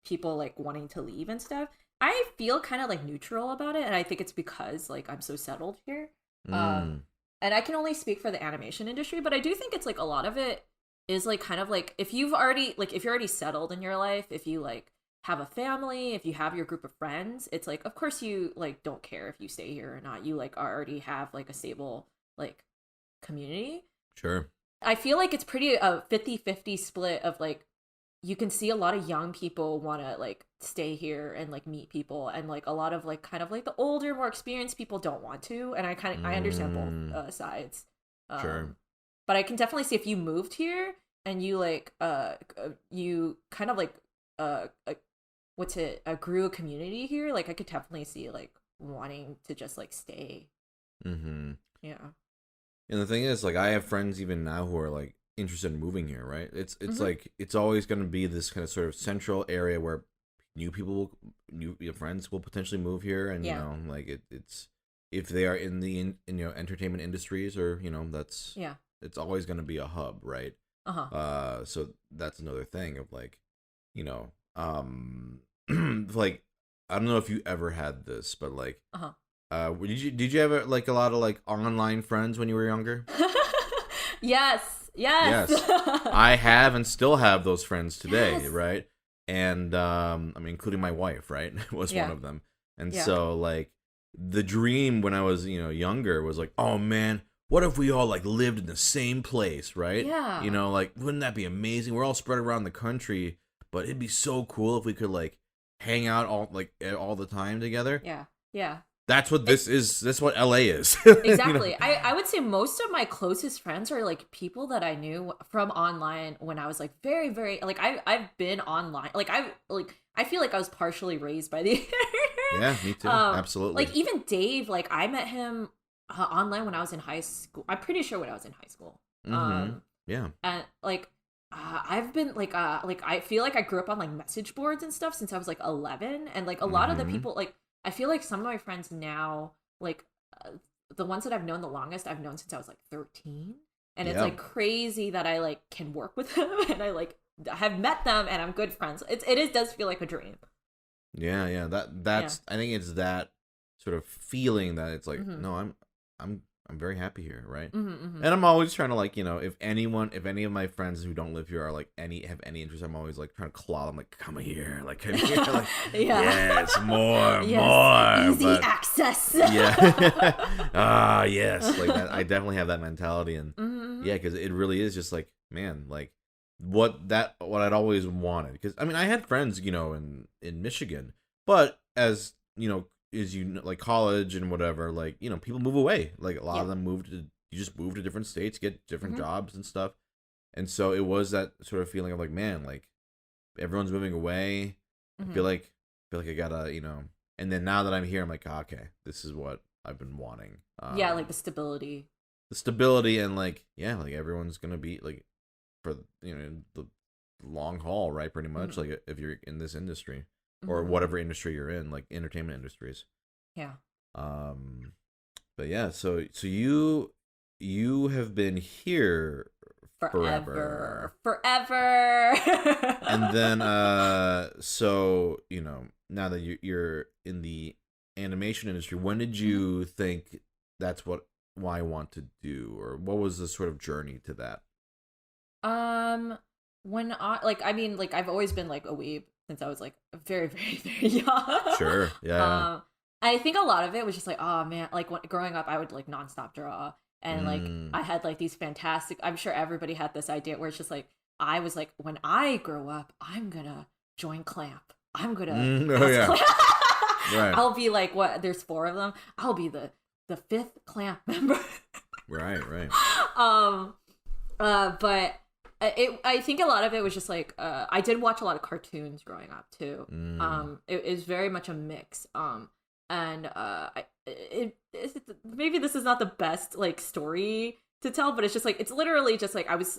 people like wanting to leave and stuff. I feel kind of like neutral about it and I think it's because like I'm so settled here. um mm, and I can only speak for the animation industry, but I do think it's like a lot of it is like kind of like if you're already settled in your life, if you like have a family, if you have your group of friends, it's like of course you like don't care if you stay here or not. You like already have like a stable like community. sure, I feel like it's pretty a 50-50 split of like you can see a lot of young people want to like stay here and like meet people and like a lot of like kind of like the older more experienced people don't want to, and I understand both mm, sides. sure, um but I can definitely see if you moved here and you like you kind of like what's it grew a community here, like I could definitely see like wanting to just like stay. mm-hmm. Yeah. And the thing is, like, I have friends even now who are like interested in moving here, right? It's Hmm. like it's always going to be this kind of sort of central area where new friends will potentially move here, and Yeah. like it's if they are in the entertainment industries, or that's Yeah. it's always going to be a hub, right? Uh-huh. So that's another thing of like, you know, like I don't know if you ever had this, but like, Uh-huh. did you have like a lot of like online friends when you were younger? Yes, yes. Yes, I have and still have those friends today, Yes. right? And I mean, including my wife, right, was one Yeah. of them. And Yeah. so like the dream when I was younger was like, oh man, what if we all like lived in the same place, right? Yeah. Like wouldn't that be amazing? We're all spread around the country, but it'd be so cool if we could like hang out all the time together. Yeah. Yeah. that's what this is. That's what LA is. Exactly. You know? I would say most of my closest friends are like people that I knew from online when I was like very, very like I've been online. Like I feel like I was partially raised by the internet. Yeah, me too. Absolutely. Like even Dave, like I met him online when I was in high school. I'm pretty sure when I was in high school. Yeah. And like I've been like I feel like I grew up on like message boards and stuff since I was like 11, and like a lot of the people like I feel like some of my friends now like the ones that I've known the longest I've known since I was like 13, and it's like crazy that I like can work with them and I like have met them and I'm good friends. It does feel like a dream. Yeah. That's I think it's that sort of feeling that it's like no, I'm very happy here, right? And I'm always trying to like, you know, if any of my friends who don't live here are like have any interest, I'm always like trying to claw them, like come here, like like yes, more, easy but, access. Yeah, yes, like that. I definitely have that mentality, and yeah, because it really is just like, man, like what I'd always wanted. Because I mean, I had friends, you know, in Michigan, but as you know, like college and whatever, like, you know, people move away, like a lot of them you just move to different states, get different jobs and stuff, and so it was that sort of feeling of like, man, like everyone's moving away. I feel like I gotta, you know, and then now that I'm here, I'm like, okay, this is what I've been wanting. Like the stability and like, yeah, like everyone's gonna be like for, you know, the long haul, right? Pretty much like if you're in this industry or whatever industry you're in, like entertainment industries. Yeah. But yeah, so you have been here forever. And then so, you know, now that you're in the animation industry, when did you think that's what I want to do, or what was the sort of journey to that? When I mean, like I've always been like a weeb since I was like very, very, very young. Sure. Yeah. I think a lot of it was just like, oh man, like growing up, I would like nonstop draw, and like I had like these fantastic. I'm sure everybody had this idea where it's just like I was like, when I grow up, I'm gonna join Clamp. I'm gonna Clamp. Right. I'll be like, what? There's 4 of them. I'll be the 5th Clamp member. Right. But I think a lot of it was just like I did watch a lot of cartoons growing up too. It is very much a mix. And maybe this is not the best like story to tell, but it's just like it's literally just like I was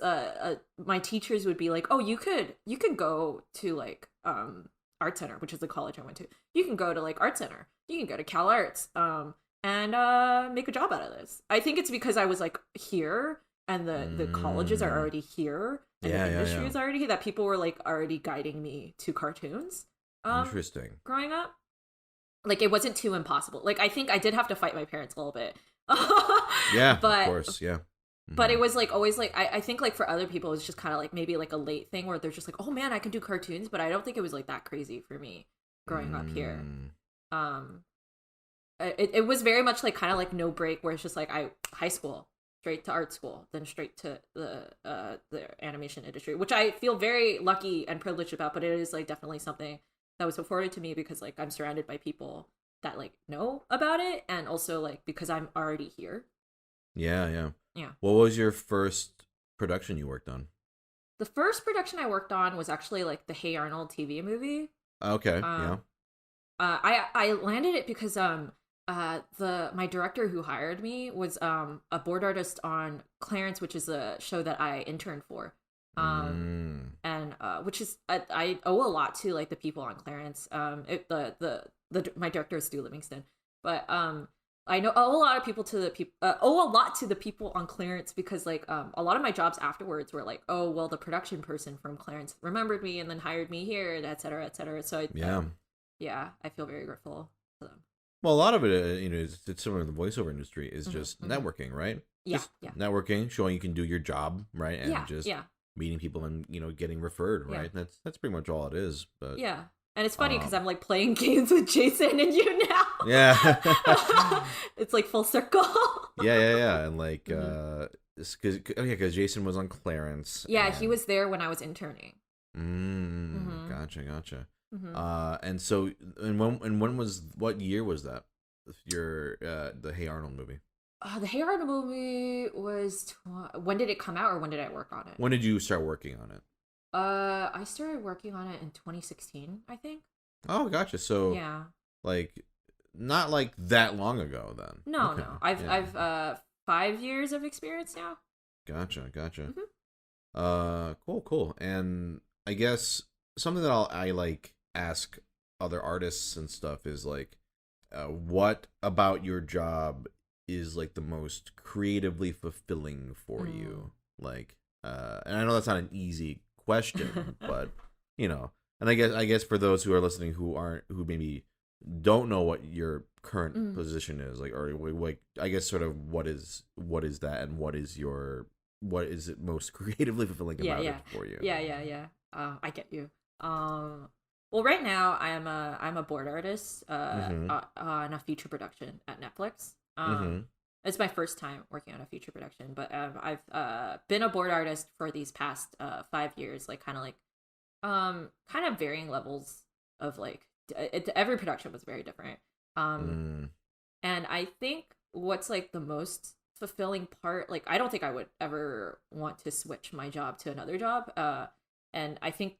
my teachers would be like, oh, you could go to like art center, which is the college I went to. You can go to like art center. You can go to Cal Arts and make a job out of this. I think it's because I was like here, and the colleges are already here, and the industry is already here, that people were like already guiding me to cartoons. Interesting. Growing up, like it wasn't too impossible. Like I think I did have to fight my parents a little bit. Yeah, but, of course, yeah. But it was like always like I think like for other people it's just kind of like maybe like a late thing where they're just like, oh man, I can do cartoons, but I don't think it was like that crazy for me growing up here. It was very much like kind of like no break, where it's just like high school straight to art school, then straight to the animation industry, which I feel very lucky and privileged about. But it is like definitely something that was afforded to me because like I'm surrounded by people that like know about it, and also like because I'm already here. Yeah. What was your first production you worked on? The first production I worked on was actually like the Hey Arnold TV movie. Okay. Yeah. I landed it because my director who hired me was a board artist on Clarence, which is a show that I interned for. And which is I owe a lot to like the people on Clarence. My director is Stu Livingston, but I owe a lot to the people on Clarence, because like a lot of my jobs afterwards were like, oh well, the production person from Clarence remembered me and then hired me here, and et cetera, et cetera. So I feel very grateful to them. Well, a lot of it, you know, it's similar to the voiceover industry, is just networking, right? Yeah, just networking, showing you can do your job, right? And just meeting people and, you know, getting referred, right? That's pretty much all it is. But yeah. And it's funny because I'm like playing games with Jason and you now. Yeah. It's like full circle. Yeah. And like, because Jason was on Clarence. Yeah, he was there when I was interning. Gotcha. And so, what year was that? the Hey Arnold movie? The Hey Arnold movie was when did it come out, or when did I work on it? When did you start working on it? I started working on it in 2016, I think. Oh, gotcha. So Yeah. like not like that long ago then. No, Okay. no. I've 5 years of experience now. Gotcha. Mm-hmm. Cool. And I guess something that I like ask other artists and stuff is like, what about your job is like the most creatively fulfilling for you? Like, and I know that's not an easy question, but you know, and I guess for those who are listening who maybe don't know what your current position is, like, or like, I guess sort of what is that, and what is it most creatively fulfilling about it for you? Yeah. I get you. Well, right now I'm a board artist on a feature production at Netflix. It's my first time working on a feature production, but I've been a board artist for these past 5 years, like kind of varying levels of like every production was very different. And I think what's like the most fulfilling part, like I don't think I would ever want to switch my job to another job. And I think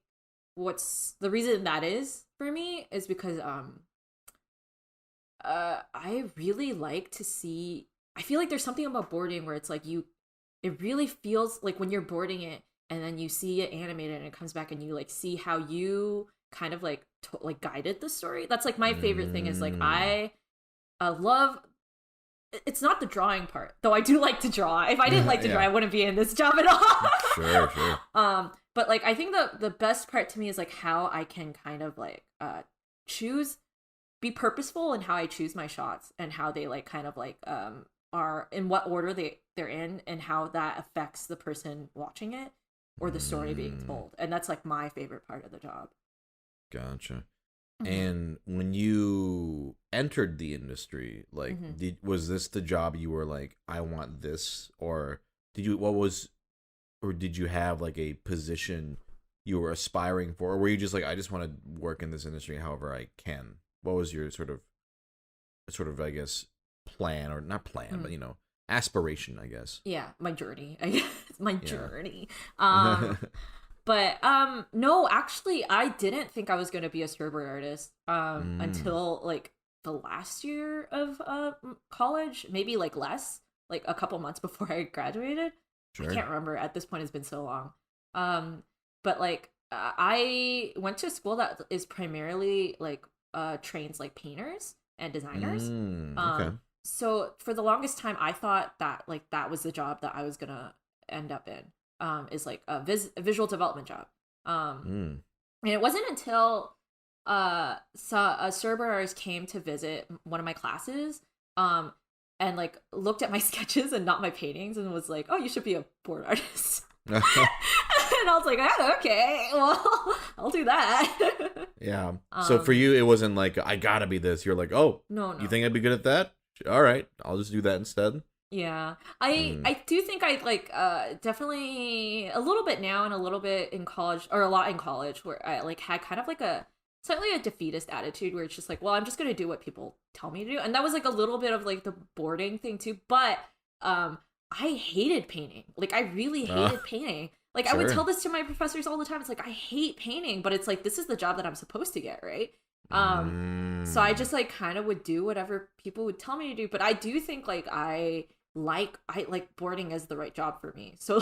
what's the reason that is for me is because I really like to see, I feel like there's something about boarding where it's like it really feels like when you're boarding it and then you see it animated and it comes back and you like see how you kind of like like guided the story. That's like my favorite thing is like I love, it's not the drawing part, though I do like to draw. If I didn't like to draw, I wouldn't be in this job at all. Sure. But like I think the best part to me is like how I can kind of like be purposeful in how I choose my shots and how they like kind of like are in what order they're in, and how that affects the person watching it or the story being told. And that's like my favorite part of the job. Gotcha. And when you entered the industry, like, was this the job you were like, I want this, or did you have like a position you were aspiring for, or were you just like, I just want to work in this industry however I can? What was your sort of I guess plan, or not plan, but you know, aspiration, I guess? Yeah, my journey. I guess my journey. But no, actually I didn't think I was going to be a storyboard artist until like the last year of college, maybe like a couple months before I graduated. Sure. I can't remember, at this point it's been so long. But like I went to a school that is primarily like trains like painters and designers. Okay. So for the longest time I thought that like that was the job that I was going to end up in. Is like a visual development job. And it wasn't until a Cerberus came to visit one of my classes and like looked at my sketches and not my paintings and was like, oh, you should be a board artist. And I was like, oh, okay, well, I'll do that. Yeah. So for you, it wasn't like, I gotta be this. You're like, oh, no. You think I'd be good at that? All right, I'll just do that instead. Yeah, I do think I like definitely a little bit now and a little bit in college, or a lot in college, where I like had kind of like a slightly a defeatist attitude where it's just like, well, I'm just gonna do what people tell me to do, and that was like a little bit of like the boarding thing too. But I hated painting. Like I really hated painting. Like I would tell this to my professors all the time. It's like, I hate painting, but it's like, this is the job that I'm supposed to get, right? So I just like kind of would do whatever people would tell me to do. But I do think like I like boarding as the right job for me. So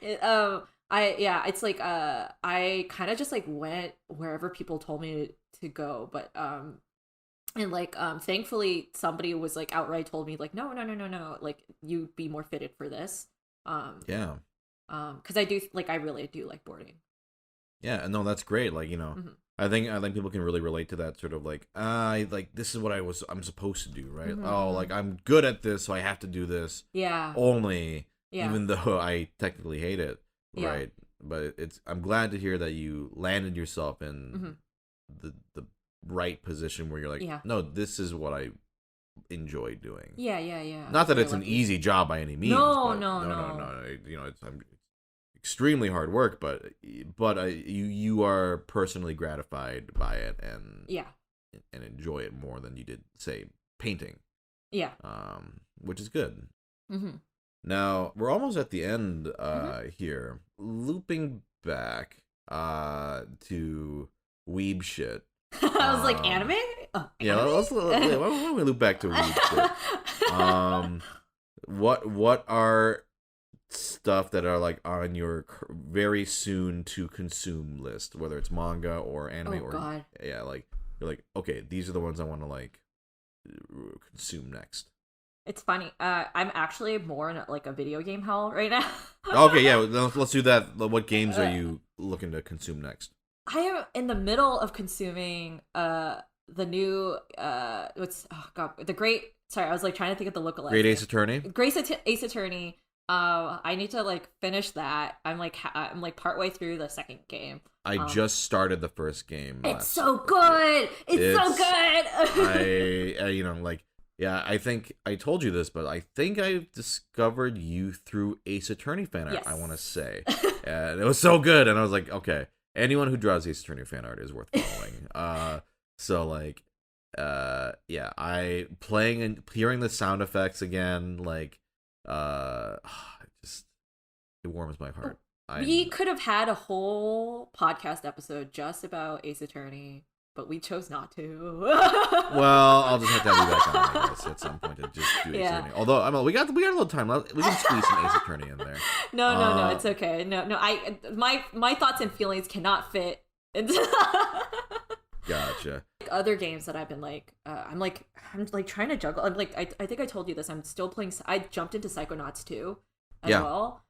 it's like I kind of just like went wherever people told me to go. But and like thankfully somebody was like outright told me like, no, like you'd be more fitted for this. Because I really do like boarding. Yeah, no, that's great. Like, you know, I think people can really relate to that sort of like, this is what I'm supposed to do, right? Oh, like I'm good at this, so I have to do this. Yeah. Only, even though I technically hate it, right? But I'm glad to hear that you landed yourself in the right position where you're like, no, this is what I enjoy doing. Yeah. Not that it's an easy job by any means. No. You know, it's extremely hard work, but you are personally gratified by it and enjoy it more than you did, say, painting. Yeah. Which is good. Mm-hmm. Now we're almost at the end here. Looping back to weeb shit. I was like, anime? Oh, yeah, anime? why don't we loop back to weeb shit? What are stuff that are like on your very soon to consume list, whether it's manga or anime God. Yeah, like you're like, okay, these are the ones I want to like consume next. It's funny. I'm actually more in like a video game hell right now. Okay, yeah, let's do that. What games are you looking to consume next? I am in the middle of consuming the new the great. Sorry, I was like trying to think of the lookalike. Great Ace Attorney. Ace Attorney. I need to like finish that. I'm like partway through the second game. I just started the first game. It's so good. It's so good. I think I told you this, but I think I discovered you through Ace Attorney fan art. Yes. I want to say, and it was so good, and I was like, okay, anyone who draws Ace Attorney fan art is worth following. So like, yeah, I playing and hearing the sound effects again, like, it warms my heart. We could have had a whole podcast episode just about Ace Attorney, but we chose not to. Well, I'll just have to have you back on, I guess, at some point to just do Ace Attorney. Although, we got a little time. We can squeeze some Ace Attorney in there. No, it's okay. No, my thoughts and feelings cannot fit into. Gotcha. Other games that I've been like, I'm trying to juggle. I'm like, I think I told you this. I'm still playing. I jumped into Psychonauts 2 as well,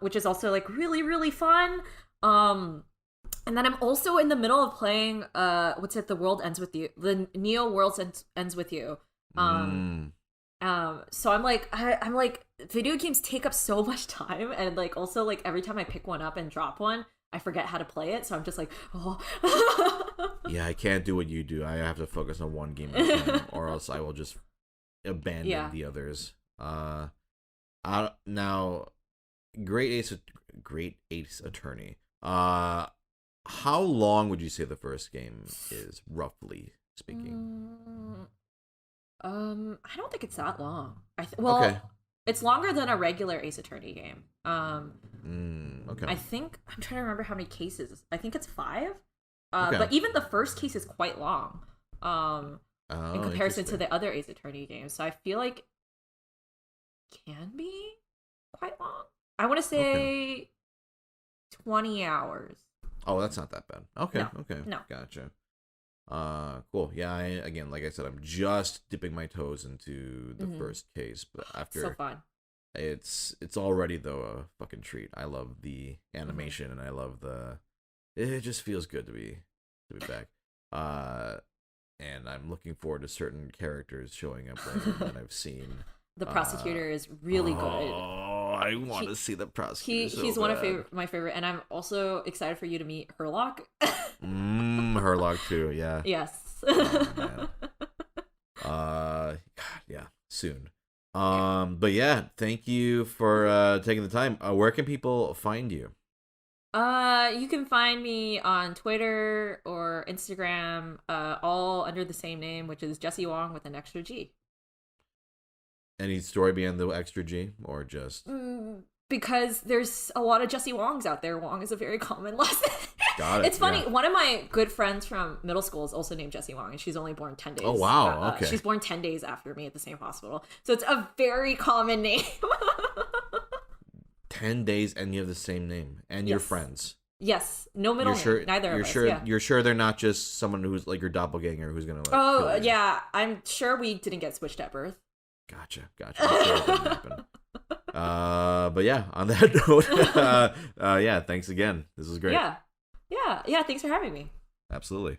which is also like really, really fun. And then I'm also in the middle of playing what's it? The World Ends With You. The Neo World Ends With You. So I'm like, video games take up so much time, and like also like every time I pick one up and drop one, I forget how to play it. So I'm just like, oh. Yeah, I can't do what you do. I have to focus on one game at a time, or else I will just abandon the others. Now, Great Ace Attorney. How long would you say the first game is, roughly speaking? I don't think it's that long. Okay. It's longer than a regular Ace Attorney game. Okay. I think I'm trying to remember how many cases. I think it's 5. But even the first case is quite long. In comparison to the other Ace Attorney games, so I feel like it can be quite long. I want to say 20 hours. Oh, that's not that bad. Okay. No. Gotcha. Cool. Yeah, again, like I said, I'm just dipping my toes into the first case, but after so fun. It's already though a fucking treat. I love the animation and I love it just feels good to be back. And I'm looking forward to certain characters showing up that I've seen. The prosecutor is really good. Oh, I want to see the prosecutor. He's one of my favorite, and I'm also excited for you to meet Herlock. Herlock too, yeah. Yes. Oh, yeah, soon. But yeah, thank you for taking the time. Where can people find you? You can find me on Twitter or Instagram, all under the same name, which is Jessie Wong with an extra G. Any story behind the extra G, or just because there's a lot of Jessie Wongs out there. Wong is a very common last name. Got it. It's funny. Yeah. One of my good friends from middle school is also named Jessie Wong, and she's only born 10 days. Oh wow! Okay. She's born 10 days after me at the same hospital, so it's a very common name. 10 days, and you have the same name, and you're friends. Yes, no middle name. Neither of us. Yeah. You're sure they're not just someone who's like your doppelganger who's gonna like. Oh yeah, I'm sure we didn't get switched at birth. Gotcha. I'm sure it didn't happen. But yeah, on that note, yeah, thanks again. This was great. Yeah. Thanks for having me. Absolutely.